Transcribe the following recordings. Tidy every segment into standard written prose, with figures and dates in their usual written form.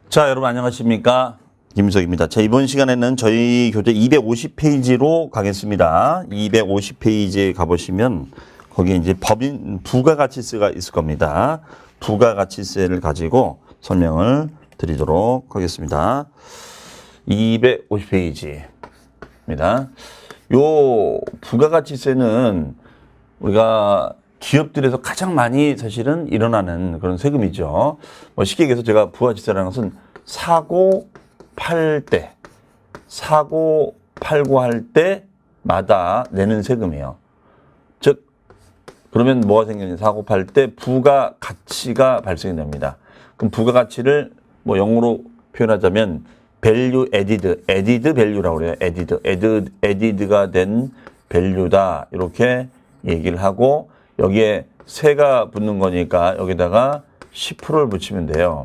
자, 여러분 안녕하십니까? 김석입니다. 자, 이번 시간에는 저희 교재 250페이지로 가겠습니다. 250페이지에 가보시면 거기에 이제 법인 부가가치세가 있을 겁니다. 부가가치세를 가지고 설명을 드리도록 하겠습니다. 250페이지입니다. 요 부가가치세는 우리가 기업들에서 가장 많이 사실은 일어나는 그런 세금이죠. 뭐 쉽게 얘기해서 제가 부가가치세라는 것은 사고 팔고 할 때마다 내는 세금이에요. 즉, 그러면 뭐가 생기냐? 사고 팔 때 부가가치가 발생이 됩니다. 그럼 부가가치를 뭐 영어로 표현하자면 value added value라고 그래요. added가 된 value다. 이렇게 얘기를 하고 여기에 세가 붙는 거니까 여기다가 10%를 붙이면 돼요.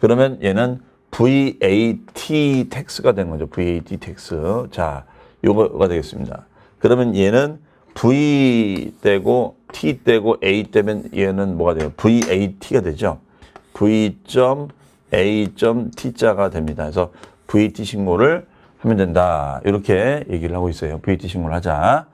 그러면 얘는 VAT 텍스가 되는 거죠. VAT 텍스. 자, 요거가 되겠습니다. 그러면 얘는 V 떼고 T 떼고 A 떼면 얘는 뭐가 돼요? VAT가 되죠. V.A.T자가 됩니다. 그래서 VAT 신고를 하면 된다. 이렇게 얘기를 하고 있어요. VAT 신고를 하자.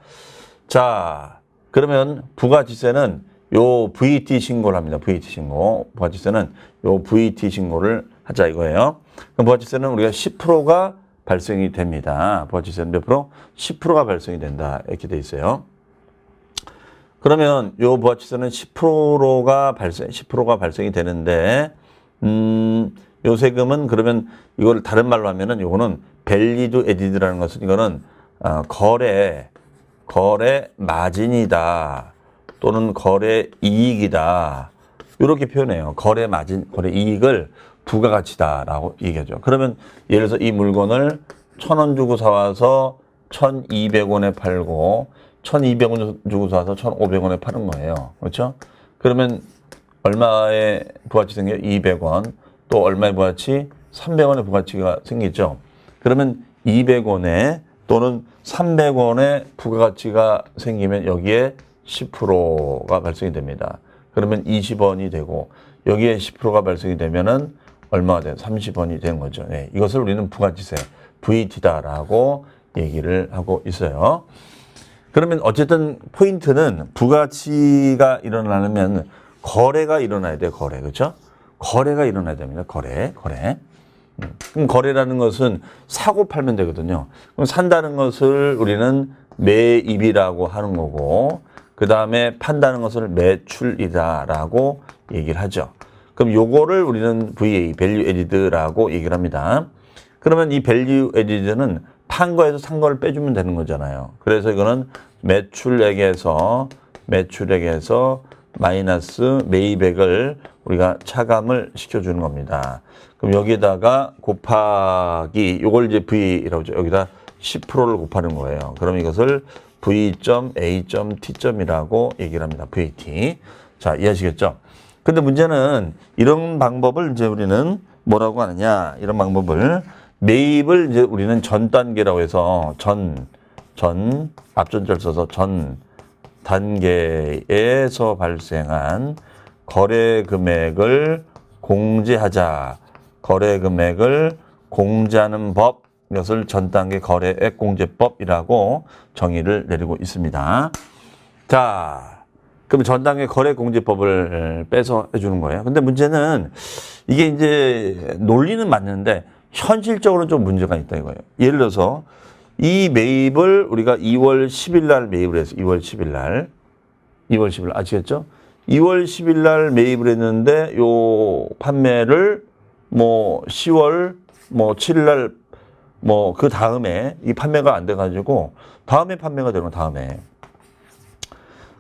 자, 그러면 부가가치세는 요 VAT 신고를 합니다. VAT 신고. 부가가치세는 요 VAT 신고를 하자 이거예요. 그럼 부가가치세는 우리가 10%가 발생이 됩니다. 부가가치세는 몇 프로? 10%가 발생이 된다. 이렇게 돼 있어요. 그러면 요 부가가치세는 10%가 발생이 되는데, 요 세금은 그러면 이걸 다른 말로 하면은 요거는 밸리드 에디드라는 것은 이거는 거래 마진이다 또는 거래 이익이다 이렇게 표현해요. 거래 마진, 거래 이익을 부가가치다라고 얘기하죠. 그러면 예를 들어서 이 물건을 1,000원 주고 사와서 1,200원에 팔고 1,200원 주고 사와서 1,500원에 파는 거예요. 그렇죠? 그러면 얼마의 부가가치 생겨요? 200원. 또 얼마의 부가가치? 300원의 부가가치가 생기죠. 그러면 200원에 또는 300원의 부가가치가 생기면 여기에 10%가 발생이 됩니다. 그러면 20원이 되고 여기에 10%가 발생이 되면은 얼마가 돼요? 30원이 되는 거죠. 네, 이것을 우리는 부가가치세, VT다라고 얘기를 하고 있어요. 그러면 어쨌든 포인트는 부가가치가 일어나려면 거래가 일어나야 돼요. 거래. 그렇죠? 거래가 일어나야 됩니다. 거래. 그럼 거래라는 것은 사고 팔면 되거든요. 그럼 산다는 것을 우리는 매입이라고 하는 거고, 그 다음에 판다는 것을 매출이다라고 얘기를 하죠. 그럼 요거를 우리는 VA, Value Added라고 얘기를 합니다. 그러면 이 Value Added는 판 거에서 산 거를 빼주면 되는 거잖아요. 그래서 이거는 매출액에서 마이너스 매입액을 우리가 차감을 시켜주는 겁니다. 그럼 여기에다가 곱하기 요걸 이제 V라고 하죠. 여기다 10%를 곱하는 거예요. 그럼 이것을 V.A.T이라고 얘기를 합니다. VAT. 자, 이해하시겠죠? 근데 문제는 이런 방법을 이제 우리는 뭐라고 하느냐? 이런 방법을 매입을 이제 우리는 전 단계라고 해서 앞전절 써서 전 단계에서 발생한 거래 금액을 공제하자. 거래 금액을 공제하는 법, 이것을 전 단계 거래액 공제법이라고 정의를 내리고 있습니다. 자, 그럼 전 단계 거래 공제법을 빼서 해주는 거예요. 근데 문제는 이게 이제 논리는 맞는데 현실적으로는 좀 문제가 있다 이거예요. 예를 들어서 이 매입을 우리가 2월 10일 날 매입을 해서 2월 10일 날 아시겠죠? 2월 10일 날 매입을 했는데 요 판매를 뭐 10월 뭐 7일 날 뭐 그 다음에 이 판매가 안 돼 가지고 다음에 판매가 되는 거 다음에.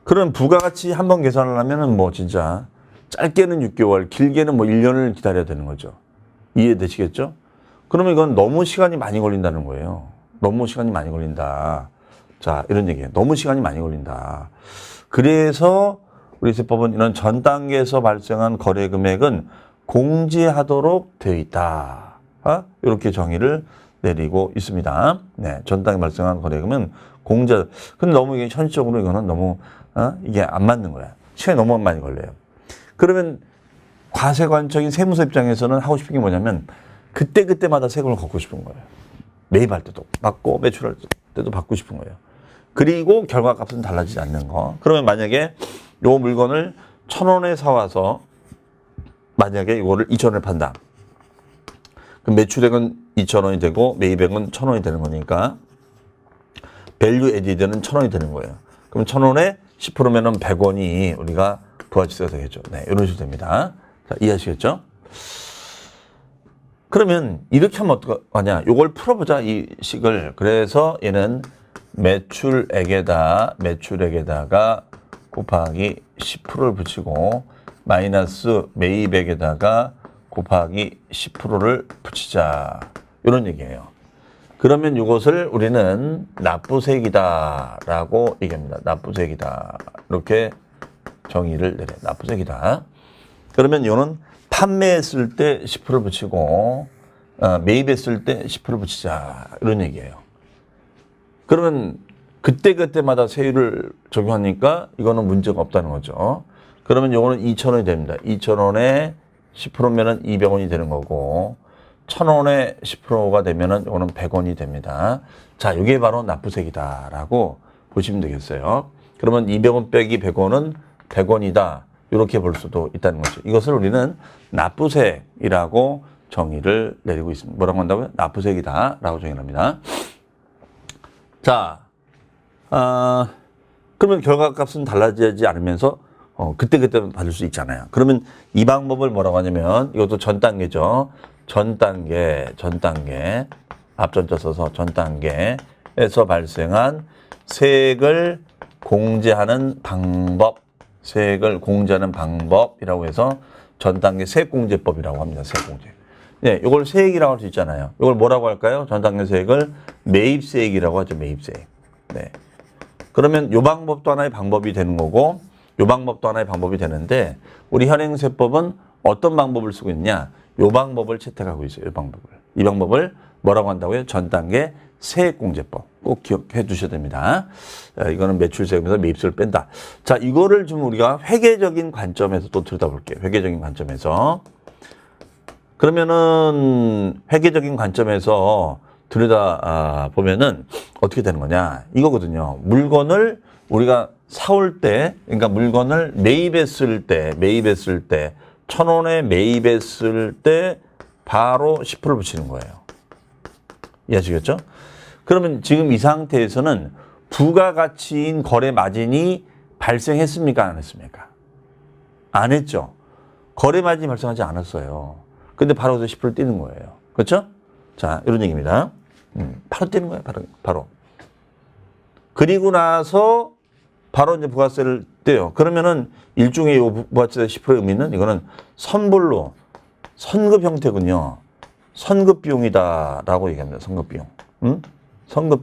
그럼 부가가치 한번 계산을 하면은 뭐 진짜 짧게는 6개월, 길게는 뭐 1년을 기다려야 되는 거죠. 이해되시겠죠? 그러면 이건 너무 시간이 많이 걸린다는 거예요. 너무 시간이 많이 걸린다. 자, 이런 얘기예요. 너무 시간이 많이 걸린다. 그래서 우리 세법은 이런 전 단계에서 발생한 거래 금액은 공제하도록 되어 있다. 이렇게 정의를 내리고 있습니다. 네, 전 단계 발생한 거래금은 공제. 근데 너무 이게 현실적으로 이거는 너무 이게 안 맞는 거야. 시간이 너무 많이 걸려요. 그러면 과세관적인 세무서 입장에서는 하고 싶은 게 뭐냐면 그때마다 세금을 걷고 싶은 거예요. 매입할 때도 받고 매출할 때도 받고 싶은 거예요. 그리고 결과값은 달라지지 않는 거. 그러면 만약에 요 물건을 1,000원에 사와서 만약에 이거를 2,000원에 판다. 그럼 매출액은 2,000원이 되고 매입액은 1,000원이 되는 거니까 밸류 에디드는 1,000원이 되는 거예요. 그럼 1,000원에 10%면은 100원이 우리가 부가지세가 되겠죠. 네, 이런 식으로 됩니다. 자, 이해하시겠죠? 그러면 이렇게 하면 어떡하냐? 이걸 풀어보자, 이 식을. 그래서 얘는 매출액에다가 곱하기 10%를 붙이고 마이너스 매입액에다가 곱하기 10%를 붙이자. 이런 얘기예요. 그러면 이것을 우리는 납부세액이다라고 얘기합니다. 납부세액이다. 이렇게 정의를 내려요. 납부세액이다. 그러면 이거는 판매했을 때 10% 붙이고 매입했을 때 10% 붙이자. 이런 얘기예요. 그러면 그때마다 세율을 적용하니까 이거는 문제가 없다는 거죠. 그러면 이거는 2,000원이 됩니다. 2,000원에 10%면은 200원이 되는 거고 1,000원에 10%가 되면은 이거는 100원이 됩니다. 자, 이게 바로 납부세액이다라고 보시면 되겠어요. 그러면 200원 빼기 100원은 100원이다. 이렇게 볼 수도 있다는 거죠. 이것을 우리는 납부세액이라고 정의를 내리고 있습니다. 뭐라고 한다고요? 납부세액이다라고 정의를 합니다. 자, 그러면 결과값은 달라지지 않으면서 그때 받을 수 있잖아요. 그러면 이 방법을 뭐라고 하냐면 이것도 전 단계죠. 전 단계 앞전자 써서 전 단계에서 발생한 세액을 공제하는 방법이라고 해서 전 단계 세액공제법이라고 합니다. 세액공제. 네, 이걸 세액이라고 할 수 있잖아요. 이걸 뭐라고 할까요? 전 단계 세액을 매입세액이라고 하죠. 매입세액. 네. 그러면 이 방법도 하나의 방법이 되는 거고 이 방법도 하나의 방법이 되는데 우리 현행세법은 어떤 방법을 쓰고 있냐? 이 방법을 채택하고 있어요. 이 방법을 뭐라고 한다고요? 전 단계 세액공제법. 꼭 기억해 두셔야 됩니다. 이거는 매출세금에서 매입세를 뺀다. 자, 이거를 좀 우리가 회계적인 관점에서 또 들여다볼게요. 회계적인 관점에서. 그러면은 회계적인 관점에서 들여다보면은 어떻게 되는 거냐? 이거거든요. 물건을 우리가 사올 때, 그러니까 물건을 매입했을 때 1,000원에 매입했을 때 바로 10%를 붙이는 거예요. 이해하시겠죠? 그러면 지금 이 상태에서는 부가가치인 거래 마진이 발생했습니까? 안 했습니까? 안 했죠. 거래 마진이 발생하지 않았어요. 근데 바로 여기서 10%를 떼는 거예요. 그렇죠? 자, 이런 얘기입니다. 바로 떼는 거예요. 바로. 그리고 나서 바로 이제 부가세를 떼요. 그러면은 일종의 요 부가세 10%의 의미는 이거는 선불로 선급 형태군요. 선급 비용이다라고 얘기합니다. 선급 비용. 선급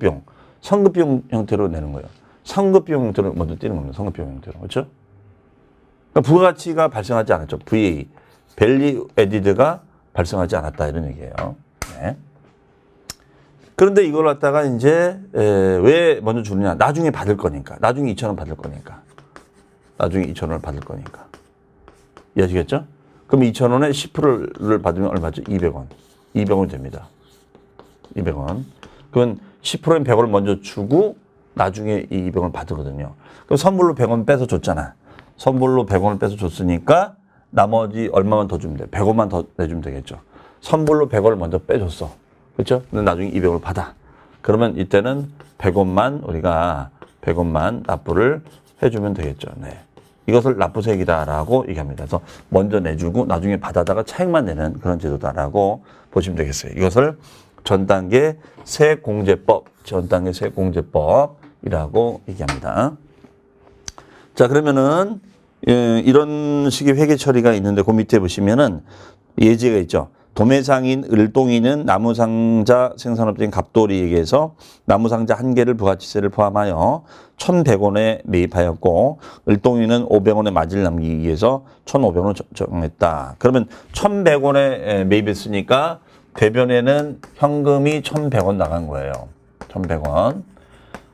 비용 형태로 내는 거예요. 선급 비용 형태로 먼저 떼는 겁니다. 선급 비용 형태로. 그렇죠? 그러니까 부가가치가 발생하지 않았죠. VA, 밸류 에디드가 발생하지 않았다 이런 얘기예요. 네. 그런데 이걸 갖다가 이제 왜 먼저 주느냐? 나중에 받을 거니까. 나중에 2,000원 받을 거니까. 나중에 2,000원을 받을 거니까. 이해하시겠죠? 그럼 2,000원에 10%를 받으면 얼마죠? 200원. 200원이 됩니다. 200원. 그러면 10%인 100원을 먼저 주고 나중에 이 200원을 받거든요. 그럼 선불로 100원 빼서 줬잖아. 선불로 100원을 빼서 줬으니까 나머지 얼마만 더 주면 돼? 100원만 더 내주면 되겠죠. 선불로 100원을 먼저 빼줬어. 그렇죠? 근데 나중에 200원을 받아. 그러면 이때는 100원만 우리가 100원만 납부를 해주면 되겠죠. 네. 이것을 납부세액이다라고 얘기합니다. 그래서 먼저 내주고 나중에 받아다가 차익만 내는 그런 제도다라고 보시면 되겠어요. 이것을 전 단계 세액공제법이라고 얘기합니다. 자, 그러면은 이런 식의 회계 처리가 있는데 그 밑에 보시면은 예제가 있죠. 도매상인 을동이는 나무상자 생산업체인 갑돌이에게서 나무상자 1개를 부가치세를 포함하여 1,100원에 매입하였고 을동이는 500원의 마진을 남기기 위해서 1,500원을 적용했다. 그러면 1,100원에 매입했으니까 대변에는 현금이 1,100원 나간 거예요. 1,100원.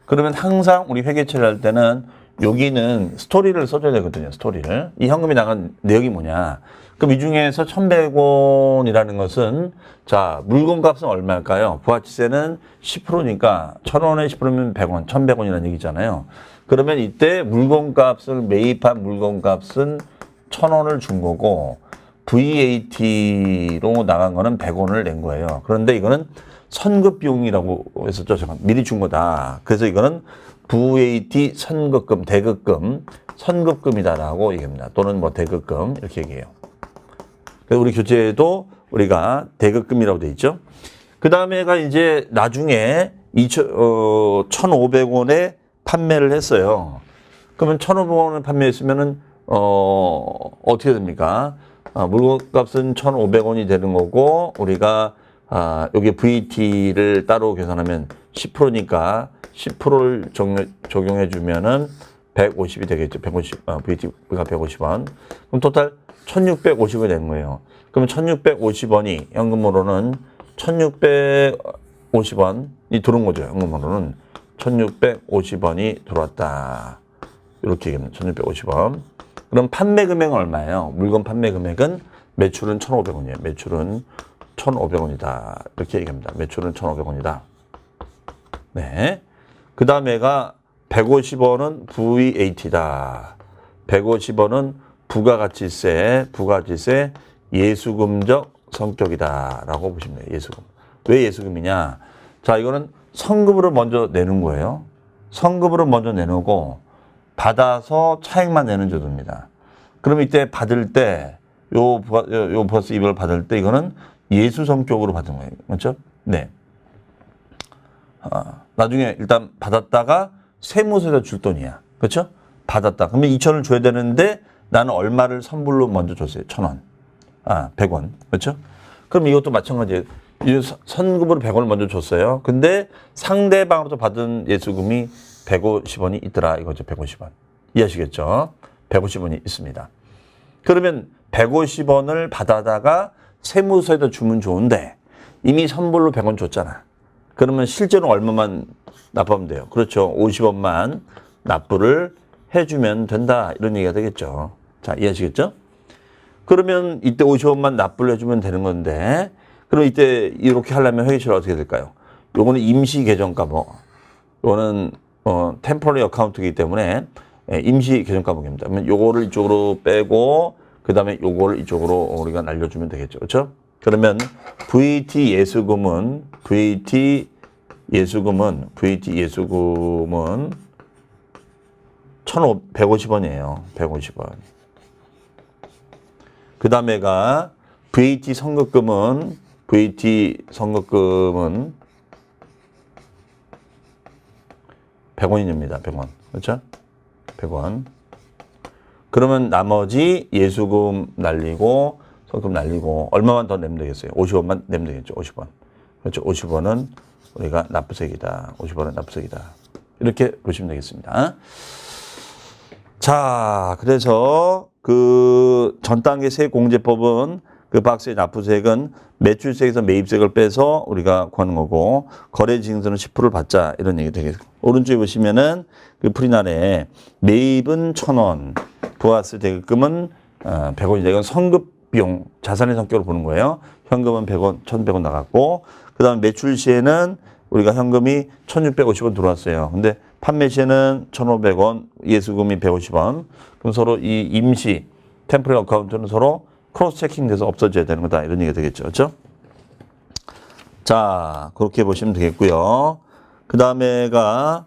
그러면 항상 우리 회계처리를 할 때는 여기는 스토리를 써줘야 되거든요. 스토리를. 이 현금이 나간 내역이 뭐냐. 그럼 이 중에서 1,100원이라는 것은 자 물건값은 얼마일까요? 부가치세는 10%니까 1,000원에 10%면 100원, 1,100원이라는 얘기잖아요. 그러면 이때 물건값을 매입한 물건값은 1,000원을 준 거고 VAT로 나간 거는 100원을 낸 거예요. 그런데 이거는 선급 비용이라고 했었죠. 잠깐 미리 준 거다. 그래서 이거는 VAT 선급금, 대급금, 선급금이다라고 얘기합니다. 또는 뭐 대급금 이렇게 얘기해요. 그래서 우리 교재에도 우리가 대급금이라고 돼 있죠. 그 다음에가 이제 나중에 1,500원에 판매를 했어요. 그러면 1,500원에 판매했으면은 어떻게 됩니까? 물건값은 1,500원이 되는 거고 우리가 여기 VT를 따로 계산하면 10%니까 10%를 적용해 주면은 150이 되겠죠. 150, VT가 150원. 그럼 토탈 1,650원이 되는 거예요. 그러면 1,650원이 현금으로는 1,650원이 들어온 거죠. 현금으로는 1,650원이 들어왔다. 이렇게 얘기합니다. 1,650원. 그럼 판매 금액은 얼마예요? 물건 판매 금액은 매출은 1,500원이에요. 매출은 1,500원이다. 이렇게 얘기합니다. 매출은 1,500원이다. 네. 그 다음에가 150원은 VAT다. 150원은 부가가치세 예수금적 성격이다. 라고 보시면 돼요. 예수금. 왜 예수금이냐? 자, 이거는 성급으로 먼저 내는 거예요. 성급으로 먼저 내놓고 받아서 차액만 내는 제도입니다. 그럼 이때 받을 때, 요 부가세 이걸 받을 때 이거는 예수 성격으로 받은 거예요. 맞죠? 네. 나중에 일단 받았다가 세무서에다 줄 돈이야. 그렇죠? 받았다. 그러면 2,000원을 줘야 되는데 나는 얼마를 선불로 먼저 줬어요? 1,000원. 100원. 그렇죠? 그럼 이것도 마찬가지예요. 선급으로 100원을 먼저 줬어요. 근데 상대방으로부터 받은 예수금이 150원이 있더라. 이거죠. 150원. 이해하시겠죠? 150원이 있습니다. 그러면 150원을 받아다가 세무서에다 주면 좋은데 이미 선불로 100원 줬잖아. 그러면 실제로 얼마만 납부하면 돼요? 그렇죠. 50원만 납부를 해주면 된다. 이런 얘기가 되겠죠. 자, 이해하시겠죠? 그러면 이때 50원만 납부를 해주면 되는 건데 그럼 이때 이렇게 하려면 회계처리 어떻게 될까요? 요거는 임시 계정과목. 요거는 템포러리 어카운트이기 때문에 임시 계정과목입니다. 그러면 요거를 이쪽으로 빼고 그 다음에 요거를 이쪽으로 우리가 날려주면 되겠죠. 그렇죠? 그러면 VAT 예수금은 1,150원이에요. 150원. 그 다음에가 VAT 선급금은 100원입니다. 100원. 그렇죠? 100원. 그러면 나머지 예수금 날리고 성금 날리고 얼마만 더 내면 되겠어요? 50원만 내면 되겠죠. 50원. 그렇죠. 50원은 우리가 납부세이다. 50원은 납부세이다. 이렇게 보시면 되겠습니다. 자, 그래서 그 전 단계 세액공제법은 그 박스의 납부세액은 매출세액에서 매입세액을 빼서 우리가 구하는 거고 거래징수는 10%를 받자 이런 얘기 되겠습니다. 오른쪽에 보시면은 그 풀이날에 매입은 1,000원, 부가세 대금은 100원이다. 이건 선급 비용, 자산의 성격으로 보는 거예요. 현금은 100원, 1,100원 나갔고 그 다음에 매출 시에는 우리가 현금이 1,650원 들어왔어요. 근데 판매 시에는 1,500원, 예수금이 150원. 그럼 서로 이 임시 템포럴 어카운트는 서로 크로스 체킹돼서 없어져야 되는 거다. 이런 얘기가 되겠죠. 그렇죠? 자, 그렇게 보시면 되겠고요. 그 다음에가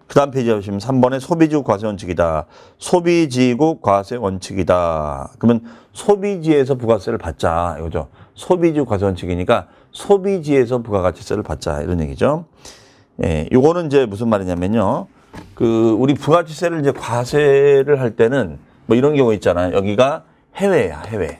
그 다음 페이지에 보시면 3번에 소비지국 과세 원칙이다. 소비지국 과세 원칙이다. 그러면 소비지에서 부가세를 받자. 이거죠. 소비지국 과세 원칙이니까 소비지에서 부가가치세를 받자. 이런 얘기죠. 요거는 이제 무슨 말이냐면요. 우리 부가가치세를 이제 과세를 할 때는 뭐 이런 경우 있잖아요. 여기가 해외야, 해외.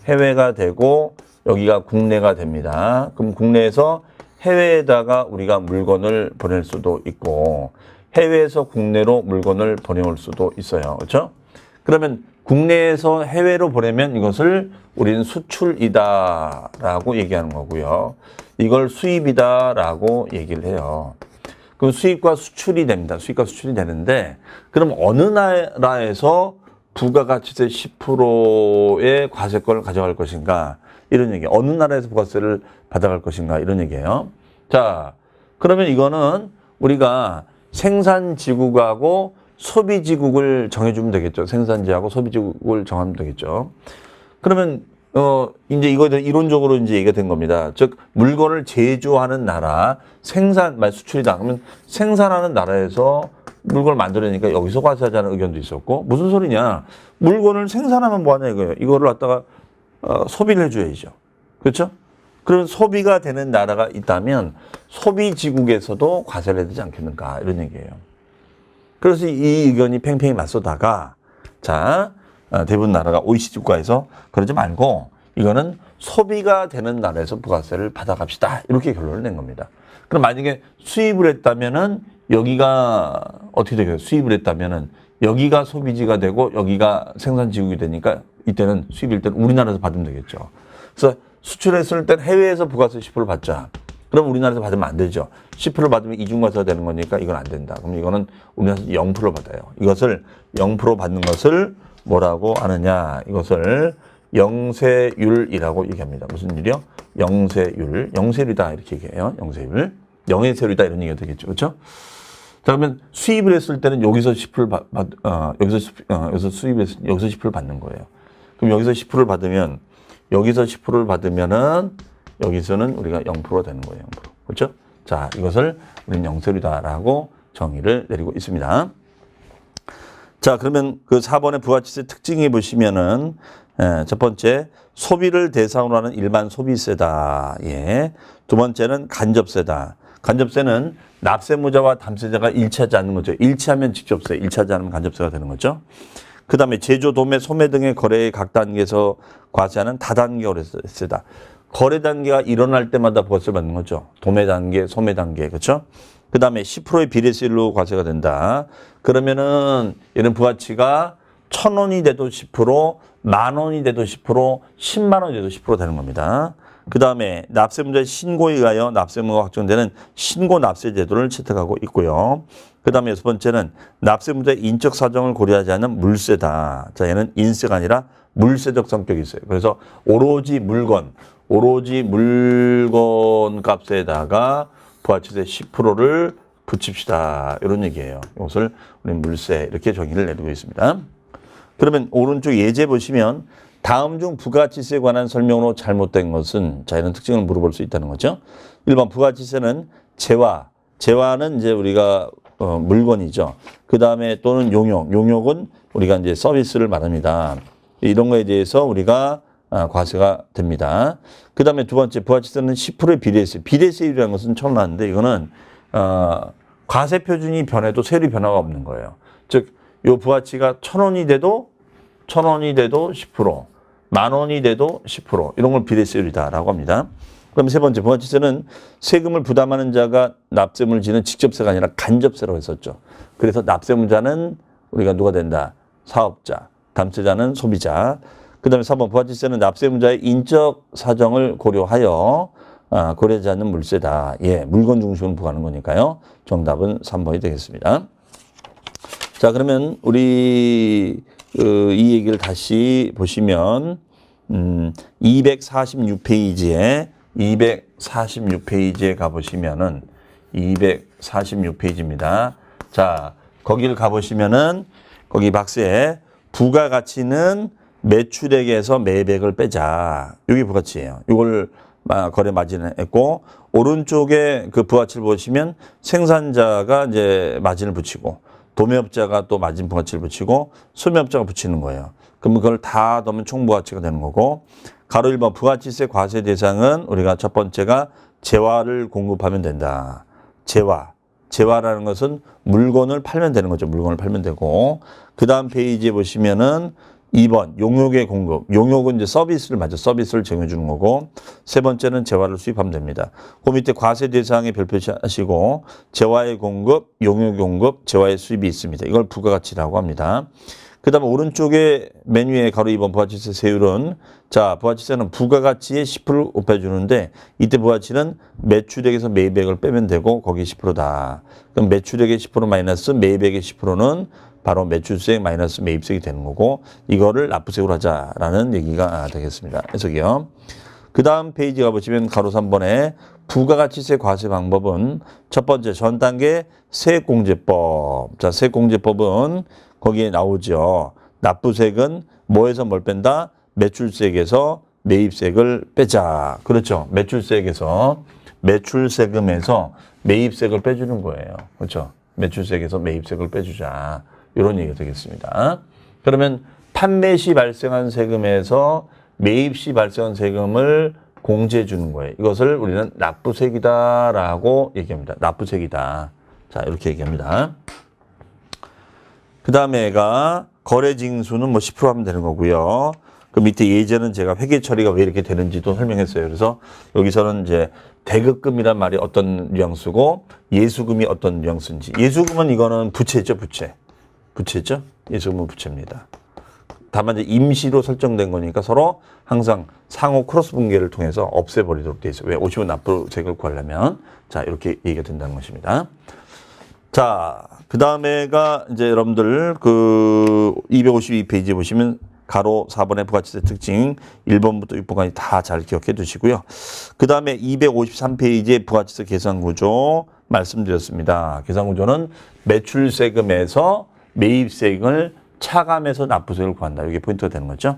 해외가 되고 여기가 국내가 됩니다. 그럼 국내에서 해외에다가 우리가 물건을 보낼 수도 있고 해외에서 국내로 물건을 보내올 수도 있어요. 그렇죠? 그러면 국내에서 해외로 보내면 이것을 우리는 수출이다라고 얘기하는 거고요. 이걸 수입이다라고 얘기를 해요. 그럼 수입과 수출이 됩니다. 수입과 수출이 되는데 그럼 어느 나라에서 부가가치세 10%의 과세권을 가져갈 것인가 이런 얘기예요. 어느 나라에서 부가세를 받아갈 것인가 이런 얘기예요. 자, 그러면 이거는 우리가 생산지국하고 소비지국을 정해주면 되겠죠. 생산지하고 소비지국을 정하면 되겠죠. 그러면 이제 이거에 대해 이론적으로 이제 얘기가 된 겁니다. 즉 물건을 제조하는 나라, 수출이다. 그러면 생산하는 나라에서 물건을 만들어내니까 여기서 과세하자는 의견도 있었고 무슨 소리냐? 물건을 생산하면 뭐하냐 이거예요. 이거를 갖다가 소비를 해줘야죠. 그렇죠? 그런 소비가 되는 나라가 있다면 소비지국에서도 과세를 해야 되지 않겠는가 이런 얘기예요. 그래서 이 의견이 팽팽히 맞서다가 자 대부분 나라가 OECD 국가에서 그러지 말고 이거는 소비가 되는 나라에서 부가세를 받아갑시다 이렇게 결론을 낸 겁니다. 그럼 만약에 수입을 했다면은 여기가 어떻게 되겠어요? 수입을 했다면은 여기가 소비지가 되고 여기가 생산지국이 되니까 이때는 수입일 때는 우리나라에서 받으면 되겠죠. 그래서 수출했을 땐 해외에서 부가세 10% 받자. 그럼 우리나라에서 받으면 안 되죠. 10% 받으면 이중과세가 되는 거니까 이건 안 된다. 그럼 이거는 우리나라에서 0% 받아요. 이것을 0% 받는 것을 뭐라고 하느냐. 이것을 영세율이라고 얘기합니다. 무슨 일이요? 영세율. 영세율이다 이렇게 얘기해요. 영세율. 영세율이다 이런 얘기가 되겠죠. 그렇죠? 자, 그러면 수입을 했을 때는 여기서 10%를 여기서 수입해서 여기서 10% 받는 거예요. 그럼 여기서 10%를 받으면 여기서 10%를 받으면은 여기서는 우리가 0%가 되는 거예요. 0%. 그렇죠? 자, 이것을 우리는 영세율이다라고 정의를 내리고 있습니다. 자, 그러면 그 4번의 부가치세 특징이 보시면은 첫 번째 소비를 대상으로 하는 일반 소비세다. 예. 두 번째는 간접세다. 간접세는 납세무자와 담세자가 일치하지 않는 거죠. 일치하면 직접세, 일치하지 않으면 간접세가 되는 거죠. 그 다음에 제조, 도매, 소매 등의 거래의 각 단계에서 과세하는 다단계 거래세다. 거래 단계가 일어날 때마다 부가세를 받는 거죠. 도매 단계, 소매 단계, 그렇죠? 그 다음에 10%의 비례세율로 과세가 된다. 그러면은 이런 부가치가 1,000원이 돼도 10%, 10,000원이 돼도 10%, 10만 원이 돼도 10% 되는 겁니다. 그 다음에 납세문자의 신고에 의하여 납세무가 확정되는 신고 납세 제도를 채택하고 있고요. 그 다음에 여섯 번째는 납세문자의 인적 사정을 고려하지 않는 물세다. 자, 얘는 인세가 아니라 물세적 성격이 있어요. 그래서 오로지 물건 값에다가 부가치세 10%를 붙입시다. 이런 얘기예요. 이것을 우리는 물세 이렇게 정의를 내리고 있습니다. 그러면 오른쪽 예제 보시면 다음 중 부가치세에 관한 설명으로 잘못된 것은 자 이런 특징을 물어볼 수 있다는 거죠. 1번 부가치세는 재화는 이제 우리가 물건이죠. 그 다음에 또는 용역은 우리가 이제 서비스를 말합니다. 이런 거에 대해서 우리가 과세가 됩니다. 그 다음에 두 번째 부가치세는 10%의 비례세율이라는 것은 처음 나왔는데 이거는 과세 표준이 변해도 세율이 변화가 없는 거예요. 즉, 요 부가치가 1,000원이 돼도 10%, 10,000원이 돼도 10% 이런 걸 비례세율이다라고 합니다. 그럼 세 번째 부가치세는 세금을 부담하는 자가 납세문을 지는 직접세가 아니라 간접세라고 했었죠. 그래서 납세문자는 우리가 누가 된다? 사업자, 담세자는 소비자. 그 다음에 3번 부가치세는 납세문자의 인적 사정을 고려하여 고려하지 않는 물세다. 예, 물건 중심으로 부과하는 거니까요. 정답은 3번이 되겠습니다. 자, 그러면 우리 이 얘기를 다시 보시면 246페이지에 가보시면은 246페이지입니다. 자, 거기를 가보시면은 거기 박스에 부가가치는 매출액에서 매백을 빼자. 이게 부가치예요. 이걸 거래 마진을 했고 오른쪽에 그 부가치를 보시면 생산자가 이제 마진을 붙이고 도매업자가 또 마진 부가치를 붙이고 소매업자가 붙이는 거예요. 그러면 그걸 다 넣으면 총부가치가 되는 거고 가로 1번 부가치세 과세 대상은 우리가 첫 번째가 재화를 공급하면 된다. 재화라는 것은 물건을 팔면 되는 거죠. 물건을 팔면 되고 그 다음 페이지에 보시면은 2번 용역의 공급. 용역은 이제 서비스를 맞죠. 서비스를 제공해 주는 거고. 세 번째는 재화를 수입하면 됩니다. 그 밑에 과세 대상에 별표하시고 재화의 공급, 용역의 공급, 재화의 수입이 있습니다. 이걸 부가가치라고 합니다. 그 다음에 오른쪽에 메뉴에 가로 2번 부가치세 세율은 자 부가치세는 부가가치의 10%를 곱해주는데 이때 부가가치는 매출액에서 매입액을 빼면 되고 거기 10%다. 그럼 매출액의 10% 마이너스 매입액의 10%는 바로 매출세액 마이너스 매입세액이 되는 거고 이거를 납부세율로 하자라는 얘기가 되겠습니다. 해석이요. 그 다음 페이지 가보시면 가로 3번에 부가가치세 과세 방법은 첫 번째 전 단계 세액공제법. 자, 세액공제법은 거기에 나오죠. 납부세액은 뭐에서 뭘 뺀다? 매출세액에서 매입세액을 빼자. 그렇죠. 매출세금에서 매입세액을 빼주는 거예요. 그렇죠. 매출세액에서 매입세액을 빼주자. 이런 얘기가 되겠습니다. 그러면 판매 시 발생한 세금에서 매입 시 발생한 세금을 공제해 주는 거예요. 이것을 우리는 납부세액이다라고 얘기합니다. 납부세액이다. 자, 이렇게 얘기합니다. 그 다음에가 거래징수는 뭐 10% 하면 되는 거고요. 그 밑에 예제는 제가 회계 처리가 왜 이렇게 되는지도 설명했어요. 그래서 여기서는 이제 대급금이란 말이 어떤 뉘앙스고 예수금이 어떤 뉘앙스인지. 예수금은 이거는 부채죠, 부채. 부채죠? 예수금은 부채입니다. 다만 이제 임시로 설정된 거니까 서로 항상 상호 크로스 분계를 통해서 없애버리도록 돼 있어요. 왜? 50원 납부세액을 구하려면. 자, 이렇게 얘기가 된다는 것입니다. 자, 그 다음에가 이제 여러분들 그 252페이지에 보시면 가로 4번의 부가치세 특징 1번부터 6번까지 다 잘 기억해 두시고요. 그 다음에 253페이지에 부가치세 계산구조 말씀드렸습니다. 계산구조는 매출세금에서 매입세액을 차감해서 납부세액을 구한다. 이게 포인트가 되는 거죠.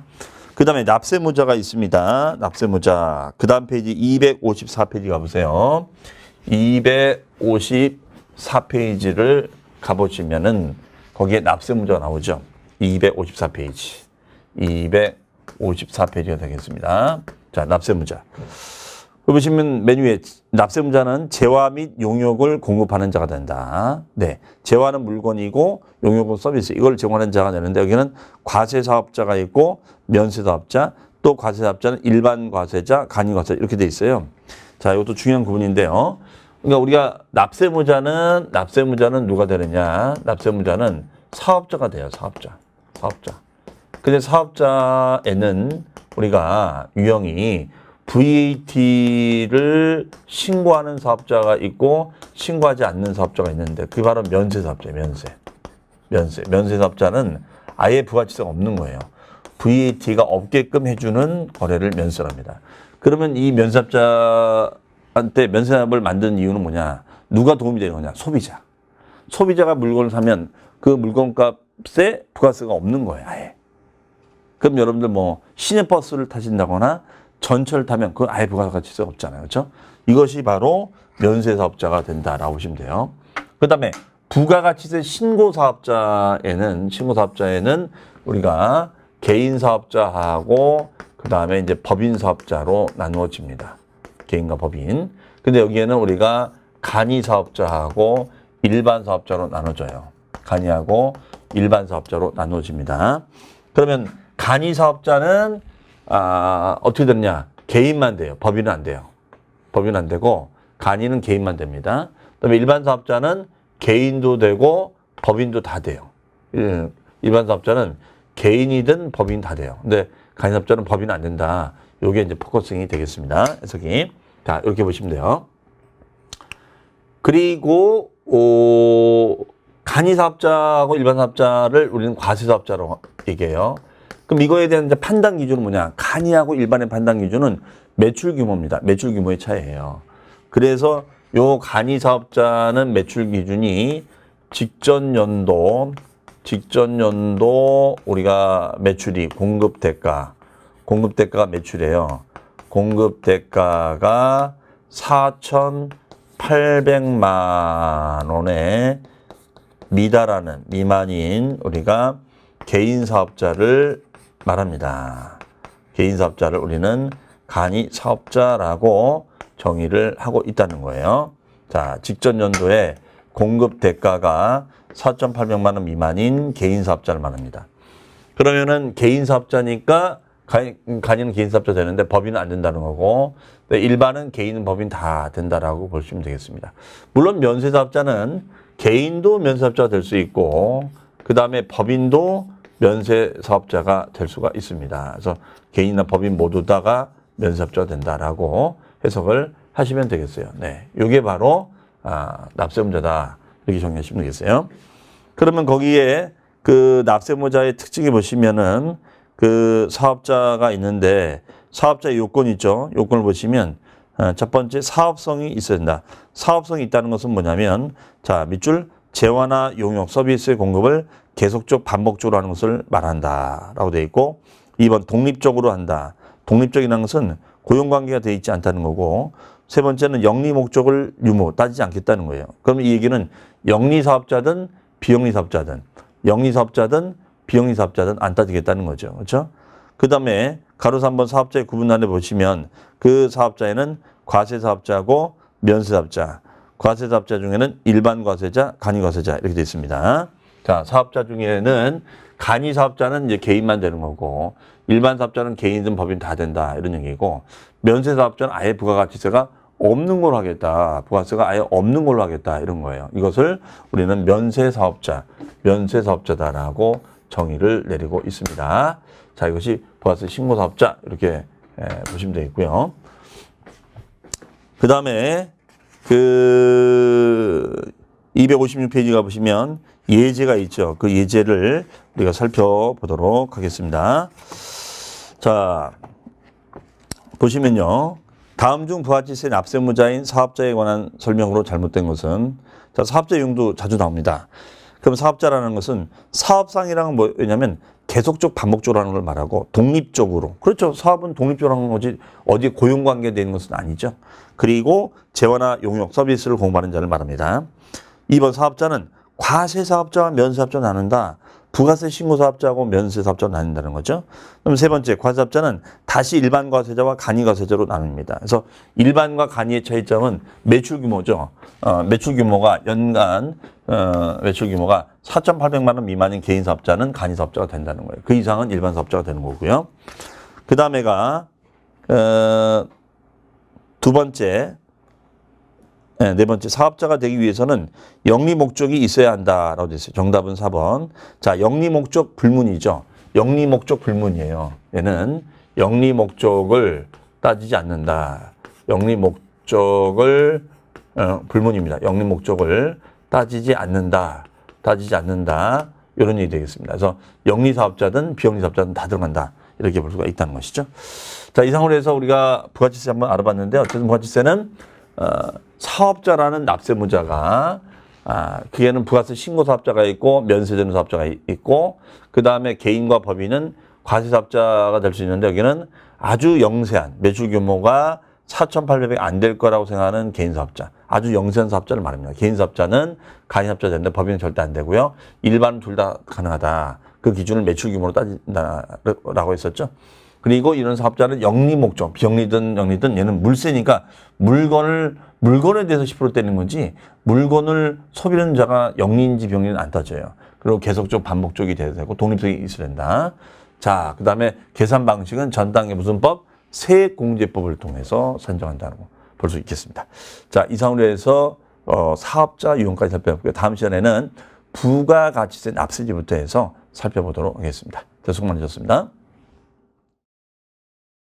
그 다음에 납세무자가 있습니다. 납세무자. 그 다음 페이지 254페이지 가보세요. 254페이지를 가보시면은 거기에 납세무자가 나오죠. 254페이지. 254페이지가 되겠습니다. 자, 납세무자. 보시면 메뉴에 납세무자는 재화 및 용역을 공급하는 자가 된다. 네, 재화는 물건이고 용역은 서비스. 이걸 제공하는 자가 되는데 여기는 과세사업자가 있고 면세사업자, 또 과세사업자는 일반 과세자, 간이과세자 이렇게 돼 있어요. 자, 이것도 중요한 구분인데요. 그러니까 우리가 납세무자는 누가 되느냐? 납세무자는 사업자가 돼요. 사업자. 근데 사업자에는 우리가 유형이 VAT를 신고하는 사업자가 있고 신고하지 않는 사업자가 있는데 그게 바로 면세사업자예요. 면세사업자는 아예 부가치세가 없는 거예요. VAT가 없게끔 해주는 거래를 면세랍니다. 그러면 이 면세사업자한테 면세납을 만든 이유는 뭐냐? 누가 도움이 되는 거냐? 소비자. 소비자가 물건을 사면 그 물건값에 부가세가 없는 거예요. 아예. 그럼 여러분들 뭐 시내버스를 타신다거나 전철 타면 그건 아예 부가가치세가 없잖아요. 그렇죠? 이것이 바로 면세사업자가 된다라고 보시면 돼요. 그 다음에 부가가치세 신고사업자에는 우리가 개인사업자하고 그 다음에 이제 법인사업자로 나누어집니다. 개인과 법인. 근데 여기에는 우리가 간이사업자하고 일반사업자로 나눠져요. 간이하고 일반사업자로 나누어집니다. 그러면 간이사업자는 어떻게 되느냐? 개인만 돼요. 법인은 안 돼요. 법인은 안 되고 간이는 개인만 됩니다. 그다음에 일반 사업자는 개인도 되고 법인도 다 돼요. 일반 사업자는 개인이든 법인 다 돼요. 근데 간이 사업자는 법인은 안 된다. 요게 이제 포커싱이 되겠습니다. 해석이. 자, 이렇게 보시면 돼요. 그리고 간이 사업자하고 일반 사업자를 우리는 과세 사업자로 얘기해요. 그럼 이거에 대한 이제 판단 기준은 뭐냐? 간이하고 일반의 판단 기준은 매출 규모입니다. 매출 규모의 차이예요. 그래서 요 간이 사업자는 매출 기준이 직전 연도 우리가 매출이 공급 대가가 매출이에요. 공급 대가가 4,800만 원에 미만인 우리가 개인 사업자를 말합니다. 개인 사업자를 우리는 간이 사업자라고 정의를 하고 있다는 거예요. 자, 직전 연도에 공급 대가가 4,800만 원 미만인 개인 사업자를 말합니다. 그러면은 개인 사업자니까 간이는 개인 사업자 되는데 법인은 안 된다는 거고, 일반은 개인은 법인 다 된다라고 보시면 되겠습니다. 물론 면세 사업자는 개인도 면세 사업자가 될 수 있고, 그 다음에 법인도 면세 사업자가 될 수가 있습니다. 그래서 개인이나 법인 모두 다가 면세 사업자가 된다라고 해석을 하시면 되겠어요. 네, 이게 바로 납세의무자다 이렇게 정리하시면 되겠어요. 그러면 거기에 그 납세의무자의 특징이 보시면은 그 사업자가 있는데 사업자의 요건이 있죠. 요건을 보시면 첫 번째 사업성이 있어야 된다. 사업성이 있다는 것은 뭐냐면 자 밑줄 재화나 용역 서비스의 공급을 계속적 반복적으로 하는 것을 말한다라고 되어 있고 2번 독립적으로 한다. 독립적이라는 것은 고용관계가 되어 있지 않다는 거고 세 번째는 영리 목적을 유무 따지지 않겠다는 거예요. 그럼 이 얘기는 영리 사업자든 비영리 사업자든 영리 사업자든 비영리 사업자든 안 따지겠다는 거죠. 그렇죠? 그 다음에 가로 3번 사업자의 구분란에 보시면 그 사업자에는 과세 사업자고 면세 사업자, 과세 사업자 중에는 일반 과세자, 간이 과세자 이렇게 되어 있습니다. 자, 사업자 중에는 간이 사업자는 이제 개인만 되는 거고 일반 사업자는 개인이든 법인 다 된다 이런 얘기고 면세 사업자는 아예 부가가치세가 없는 걸로 하겠다. 부가세가 아예 없는 걸로 하겠다 이런 거예요. 이것을 우리는 면세 사업자다라고 정의를 내리고 있습니다. 자, 이것이 부가세 신고 사업자 이렇게 보시면 되겠고요. 그 다음에 그 256페이지가 보시면 예제가 있죠. 그 예제를 우리가 살펴보도록 하겠습니다. 자, 보시면요. 다음 중 부가가치세 납세의무자인 사업자에 관한 설명으로 잘못된 것은 자, 사업자 유형도 자주 나옵니다. 그럼 사업자라는 것은 사업상이란 건 뭐냐면 계속적 반복적으로 하는 걸 말하고 독립적으로 그렇죠. 사업은 독립적으로 하는 거지 어디 고용관계 되는 것은 아니죠. 그리고 재화나 용역 서비스를 공부하는 자를 말합니다. 2번 사업자는 과세 사업자와 면세 사업자가 나눈다. 부가세 신고 사업자하고 면세 사업자로 나눈다는 거죠. 그럼 세 번째 과세 사업자는 다시 일반 과세자와 간이 과세자로 나눕니다. 그래서 일반과 간이의 차이점은 매출 규모죠. 매출 규모가 연간 매출 규모가 4,800만 원 미만인 개인 사업자는 간이 사업자가 된다는 거예요. 그 이상은 일반 사업자가 되는 거고요. 그 다음에가 두 번째 네 번째 사업자가 되기 위해서는 영리 목적이 있어야 한다라고 되어 있어요. 정답은 4번. 자, 영리 목적 불문이죠. 영리 목적 불문이에요. 얘는 영리 목적을 따지지 않는다. 영리 목적을 불문입니다. 영리 목적을 따지지 않는다. 이런 얘기 되겠습니다. 그래서 영리 사업자든 비영리 사업자든 다 들어간다. 이렇게 볼 수가 있다는 것이죠. 자, 이상으로 해서 우리가 부가가치세 한번 알아봤는데 어쨌든 부가가치세는 사업자라는 납세의무자가 그게는 부가세 신고 사업자가 있고 면세되는 사업자가 있고 그 다음에 개인과 법인은 과세 사업자가 될 수 있는데 여기는 아주 영세한 매출 규모가 4,800이 안 될 거라고 생각하는 개인 사업자 아주 영세한 사업자를 말합니다. 개인 사업자는 간이 사업자 되는데 법인은 절대 안 되고요. 일반은 둘 다 가능하다. 그 기준을 매출 규모로 따진다라고 했었죠. 그리고 이런 사업자는 영리 목적, 비영리든 영리든 얘는 물세니까 물건에 대해서 10% 떼는 건지 물건을 소비하는 자가 영리인지 비영리는 안 따져요. 그리고 계속적 반복적이 돼야 되고 독립성이 있어야 된다. 자, 그 다음에 계산 방식은 전 단계 무슨법? 세액공제법을 통해서 산정한다는 거 볼 수 있겠습니다. 자, 이상으로 해서 사업자 유형까지 살펴봤고요. 다음 시간에는 부가가치세 납세지부터 해서 살펴보도록 하겠습니다. 수고 많으셨습니다.